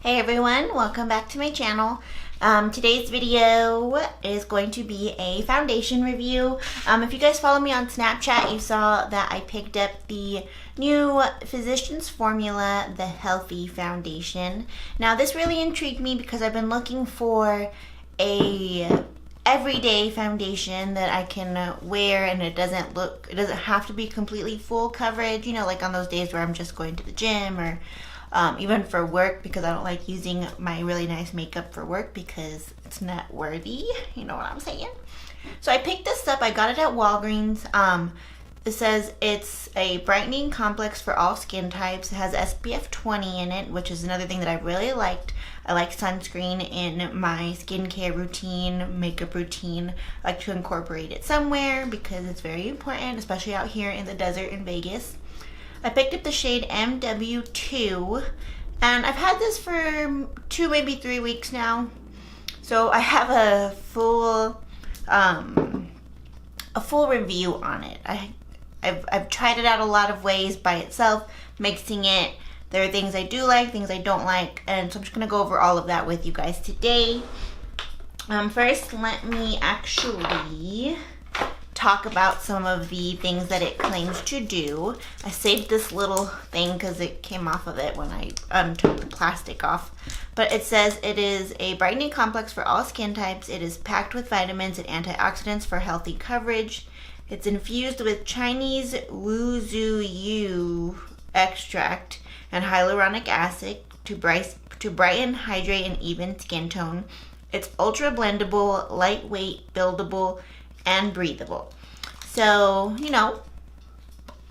Hey everyone, welcome back to my channel. Today's video is going to be a foundation review. If you guys follow me on Snapchat, you saw that I picked up the new Physicians Formula, the Healthy Foundation. Now this really intrigued me because I've been looking for a everyday foundation that I can wear and it doesn't have to be completely full coverage, you know, like on those days where I'm just going to the gym or even for work, because I don't like using my really nice makeup for work because it's not worthy, you know what I'm saying? So I picked this up, I got it at Walgreens. It says it's a brightening complex for all skin types. It has SPF 20 in it, which is another thing that I really liked. I like sunscreen in my skincare routine, makeup routine. I like to incorporate it somewhere because it's very important, especially out here in the desert in Vegas. I picked up the shade MW2 and I've had this for 2, maybe 3 weeks now. So I have a full review on it. I've tried it out a lot of ways by itself, mixing it. There are things I do like, things I don't like, and so I'm just gonna go over all of that with you guys today. First, let me actually talk about some of the things that it claims to do. I saved this little thing because it came off of it when I took the plastic off. But it says it is a brightening complex for all skin types. It is packed with vitamins and antioxidants for healthy coverage. It's infused with Chinese Wuzu Yu extract and hyaluronic acid to brighten, hydrate, and even skin tone. It's ultra blendable, lightweight, buildable, and breathable. So, you know,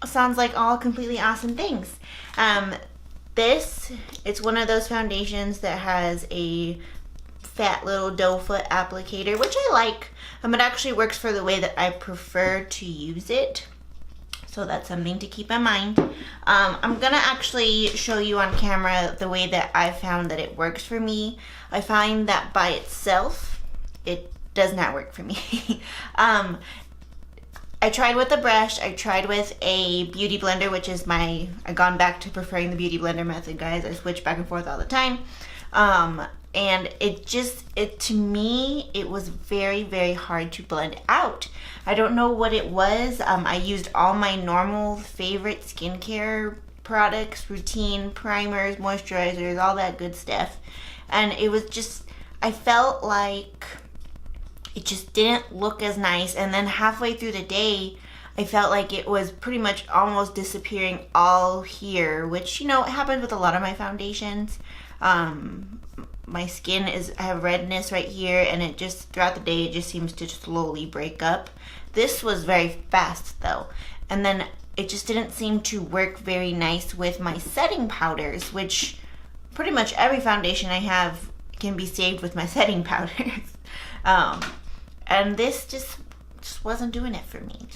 sounds like all completely awesome things. It's one of those foundations that has a fat little doe foot applicator, which I like. It actually works for the way that I prefer to use it. So that's something to keep in mind. I'm gonna actually show you on camera the way that I found that it works for me. I find that by itself, it does not work for me. I tried with a brush, I tried with a beauty blender, which is I've gone back to preferring the beauty blender method, guys. I switch back and forth all the time. And to me, it was very, very hard to blend out. I don't know what it was. I used all my normal favorite skincare products, routine, primers, moisturizers, all that good stuff. And it was just, I felt like it just didn't look as nice. And then halfway through the day, I felt like it was pretty much almost disappearing all here, which, you know, it happens with a lot of my foundations. My skin I have redness right here, and it just, throughout the day, it just seems to slowly break up. This was very fast though. And then it just didn't seem to work very nice with my setting powders, which pretty much every foundation I have can be saved with my setting powders. And this just wasn't doing it for me.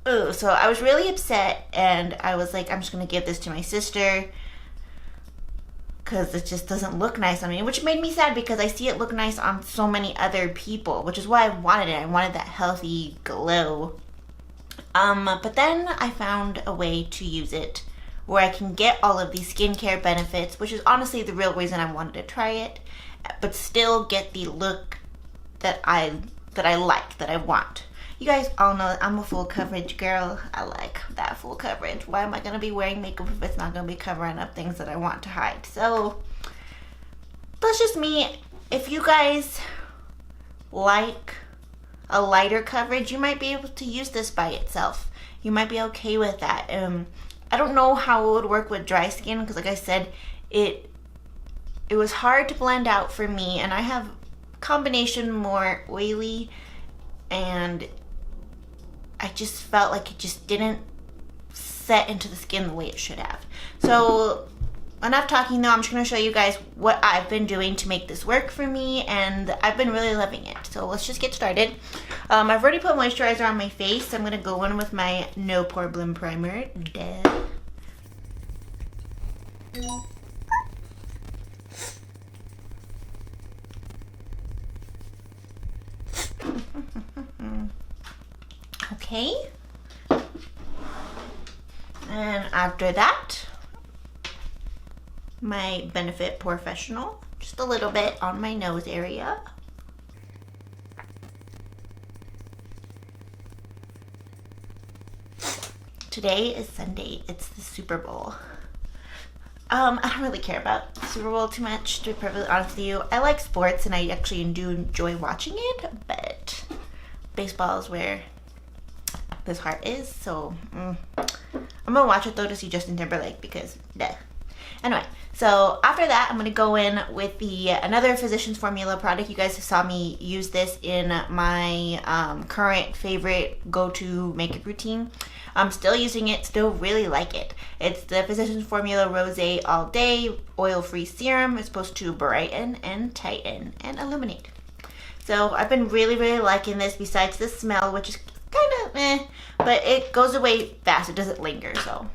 So I was really upset, and I was like, I'm just gonna give this to my sister because it just doesn't look nice on me, which made me sad because I see it look nice on so many other people, which is why I wanted it. I wanted that healthy glow. But then I found a way to use it where I can get all of these skincare benefits, which is honestly the real reason I wanted to try it, but still get the look that I like, that I want. You guys all know I'm a full coverage girl. I like that full coverage. Why am I gonna be wearing makeup if it's not gonna be covering up things that I want to hide? So that's just me. If you guys like a lighter coverage, you might be able to use this by itself. You might be okay with that. I don't know how it would work with dry skin because, like I said, it was hard to blend out for me, and I have combination more oily, and I just felt like it just didn't set into the skin the way it should have. So enough talking though, I'm just going to show you guys what I've been doing to make this work for me, and I've been really loving it. So let's just get started. I've already put moisturizer on my face. I'm going to go in with my No Pore Bloom Primer. Okay, and after that, my Benefit Professional, just a little bit on my nose area. Today is Sunday. It's the Super Bowl. I don't really care about the Super Bowl too much, to be perfectly honest with you. I like sports and I actually do enjoy watching it, but baseball is where this heart is, so I'm gonna watch it though to see Justin Timberlake because duh. Anyway, so after that I'm gonna go in with another Physicians Formula product. You guys saw me use this in my current favorite go-to makeup routine. I'm still using it, still really like it. It's the Physicians Formula Rose All Day Oil-Free Serum. It's supposed to brighten and tighten and illuminate. So I've been really, really liking this, besides the smell, which is kind of meh, but it goes away fast. It doesn't linger, so.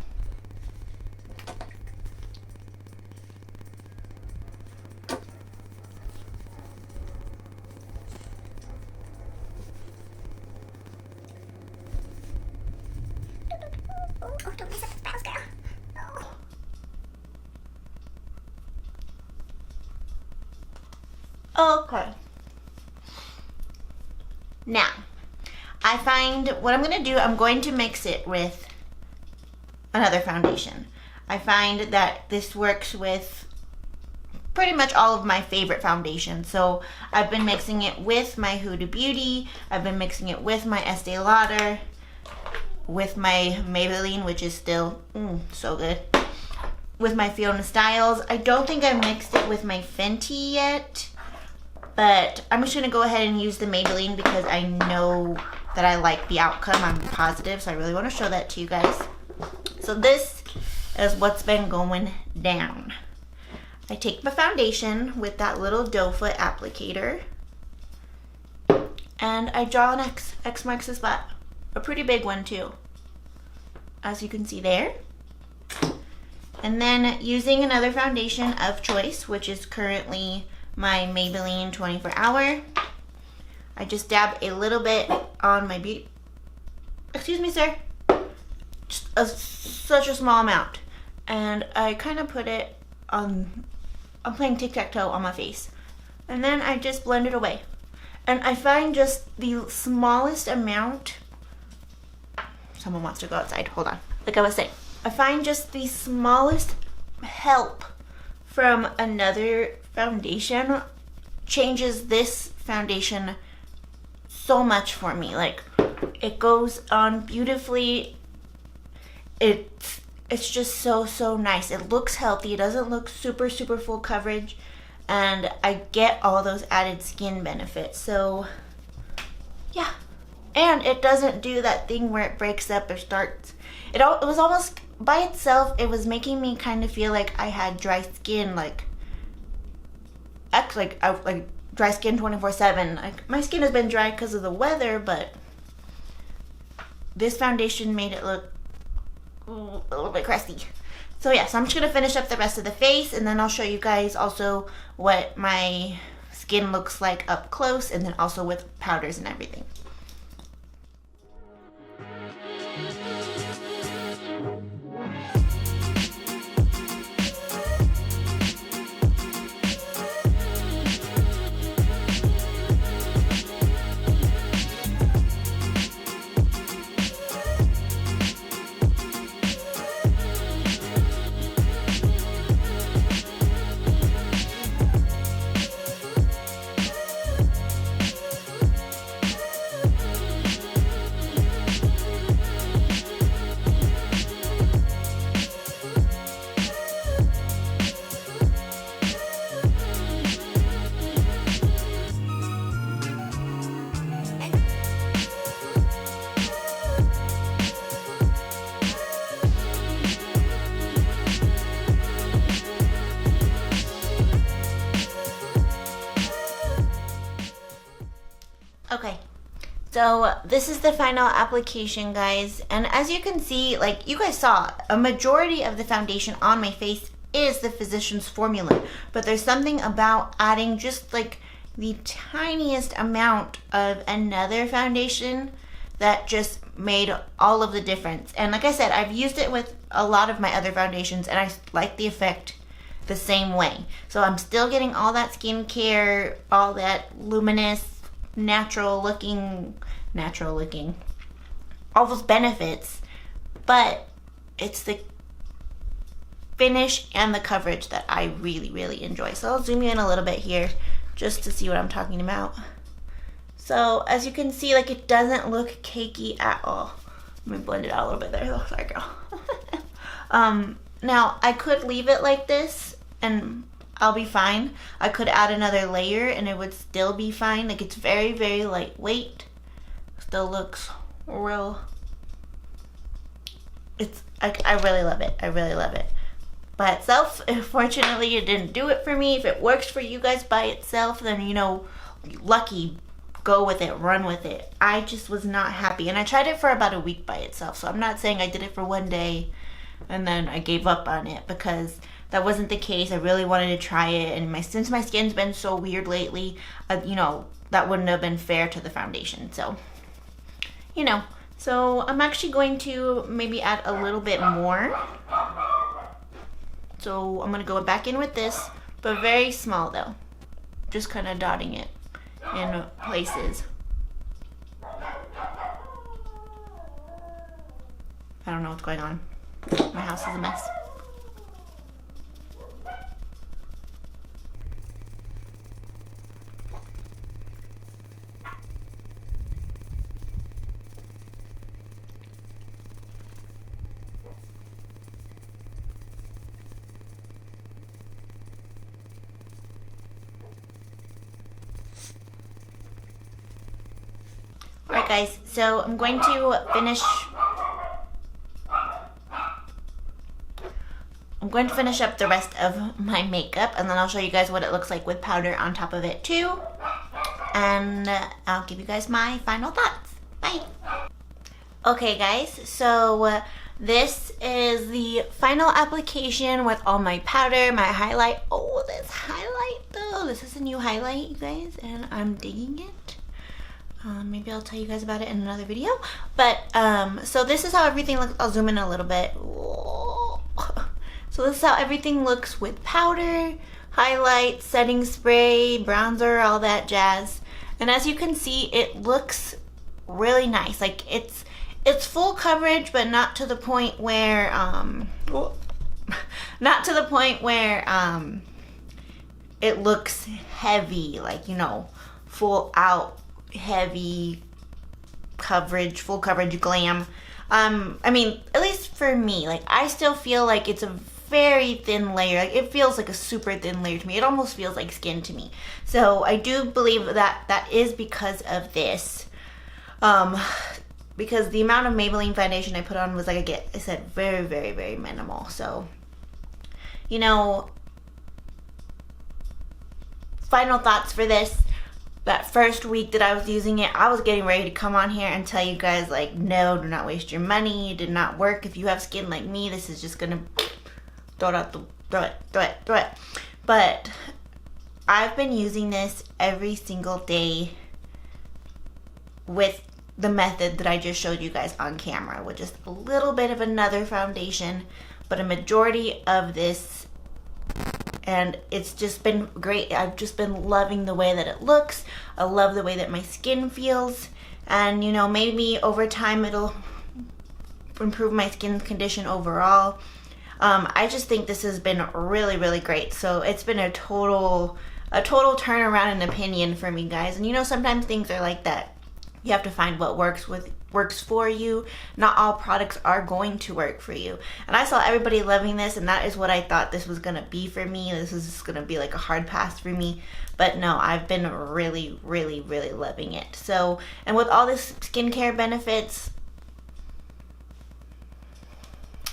Oh, don't mess up the spouse, girl. Oh. Okay. Now, I find what I'm going to do, I'm going to mix it with another foundation. I find that this works with pretty much all of my favorite foundations. So I've been mixing it with my Huda Beauty. I've been mixing it with my Estee Lauder, with my Maybelline, which is still so good, with my Fiona Styles. I don't think I mixed it with my Fenty yet, but I'm just gonna go ahead and use the Maybelline because I know that I like the outcome. I'm positive, so I really want to show that to you guys. So this is what's been going down. I take my foundation with that little doe foot applicator and I draw an X. X marks the spot. A pretty big one too, as you can see there. And then using another foundation of choice, which is currently my Maybelline 24 Hour, I just dab a little bit on my beauty. Excuse me, sir. Just such a small amount. And I kind of put it on, I'm playing tic-tac-toe on my face. And then I just blend it away. And I find just the smallest amount. Someone wants to go outside. Hold on. Like I was saying, I find just the smallest help from another foundation changes this foundation so much for me. Like, it goes on beautifully. It's just so nice. It looks healthy. It doesn't look super full coverage, and I get all those added skin benefits. So yeah, and it doesn't do that thing where it breaks up or starts. It was almost by itself. It was making me kind of feel like I had dry skin, like dry skin 24/7. Like, my skin has been dry because of the weather, but this foundation made it look a little bit crusty. So yeah, so I'm just gonna finish up the rest of the face, and then I'll show you guys also what my skin looks like up close, and then also with powders and everything. Okay, so this is the final application, guys, and as you can see, like you guys saw, a majority of the foundation on my face is the Physicians Formula, but there's something about adding just like the tiniest amount of another foundation that just made all of the difference. And like I said, I've used it with a lot of my other foundations, and I like the effect the same way. So I'm still getting all that skincare, all that luminous, natural looking, all those benefits, but it's the finish and the coverage that I really, really enjoy. So I'll zoom you in a little bit here just to see what I'm talking about. So as you can see, like, it doesn't look cakey at all. Let me blend it out a little bit there. Oh, sorry, girl. Now I could leave it like this and I'll be fine. I could add another layer and it would still be fine. Like, it's very, very lightweight. Still looks real. I really love it. I really love it. By itself, unfortunately, it didn't do it for me. If it works for you guys by itself, then, you know, lucky, go with it, run with it. I just was not happy. And I tried it for about a week by itself. So I'm not saying I did it for one day and then I gave up on it, because that wasn't the case. I really wanted to try it. And since my skin's been so weird lately, you know, that wouldn't have been fair to the foundation. So, you know, so I'm actually going to maybe add a little bit more. So I'm going to go back in with this, but very small though. Just kind of dotting it in places. I don't know what's going on. My house is a mess. Alright guys, so I'm going to finish up the rest of my makeup, and then I'll show you guys what it looks like with powder on top of it too. And I'll give you guys my final thoughts. Bye! Okay guys, so this is the final application with all my powder, my highlight. Oh, this highlight though. This is a new highlight, you guys, and I'm digging it. Maybe I'll tell you guys about it in another video. But, so this is how everything looks. I'll zoom in a little bit. So this is how everything looks with powder, highlight, setting spray, bronzer, all that jazz. And as you can see, it looks really nice. Like, it's full coverage, but not to the point where, it looks heavy, like, you know, full out heavy coverage, full coverage glam. I mean, at least for me, like, I still feel like it's a very thin layer. Like, it feels like a super thin layer to me. It almost feels like skin to me. So I do believe that that is because of this. Because the amount of Maybelline foundation I put on was, like I said, very, very, very minimal. So, you know, final thoughts for this. That first week that I was using it, I was getting ready to come on here and tell you guys, like, no, do not waste your money. It did not work. If you have skin like me, this is just gonna throw it. But I've been using this every single day with the method that I just showed you guys on camera, with just a little bit of another foundation, but a majority of this. And it's just been great. I've just been loving the way that it looks. I love the way that my skin feels. And, you know, maybe over time it'll improve my skin condition overall. I just think this has been really, really great. So it's been a total turnaround in opinion for me, guys. And, you know, sometimes things are like that. You have to find what works for you. Not all products are going to work for you. And I saw everybody loving this, and that is what I thought this was gonna be for me. This is just gonna be like a hard pass for me. But no, I've been really, really, really loving it. So, and with all this skincare benefits,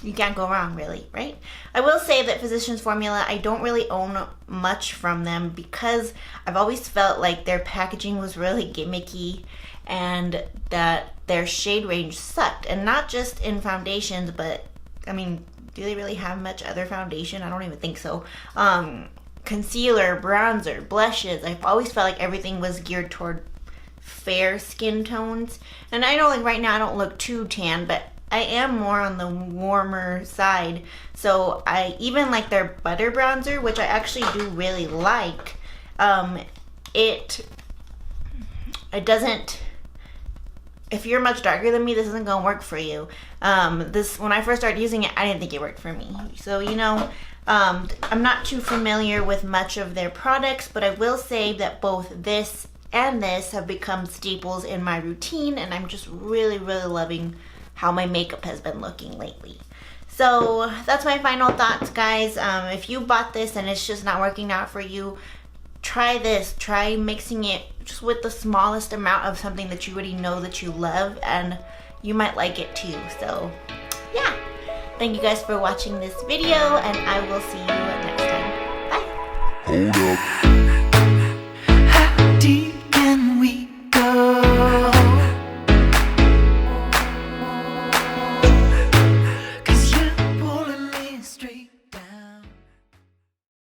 you can't go wrong, really, right? I will say that Physicians Formula, I don't really own much from them because I've always felt like their packaging was really gimmicky and that their shade range sucked. And not just in foundations, but, I mean, do they really have much other foundation? I don't even think so. Concealer, bronzer, blushes. I've always felt like everything was geared toward fair skin tones. And I know, like, right now I don't look too tan, but I am more on the warmer side. So I even like their butter bronzer, which I actually do really like. It doesn't, if you're much darker than me, this isn't gonna work for you. When I first started using it, I didn't think it worked for me. So, you know, I'm not too familiar with much of their products, but I will say that both this and this have become staples in my routine, and I'm just really, really loving how my makeup has been looking lately. So that's my final thoughts, guys. If you bought this and it's just not working out for you, try this. Try mixing it just with the smallest amount of something that you already know that you love, and you might like it too. So yeah, thank you guys for watching this video, and I will see you next time. Bye. Hold up.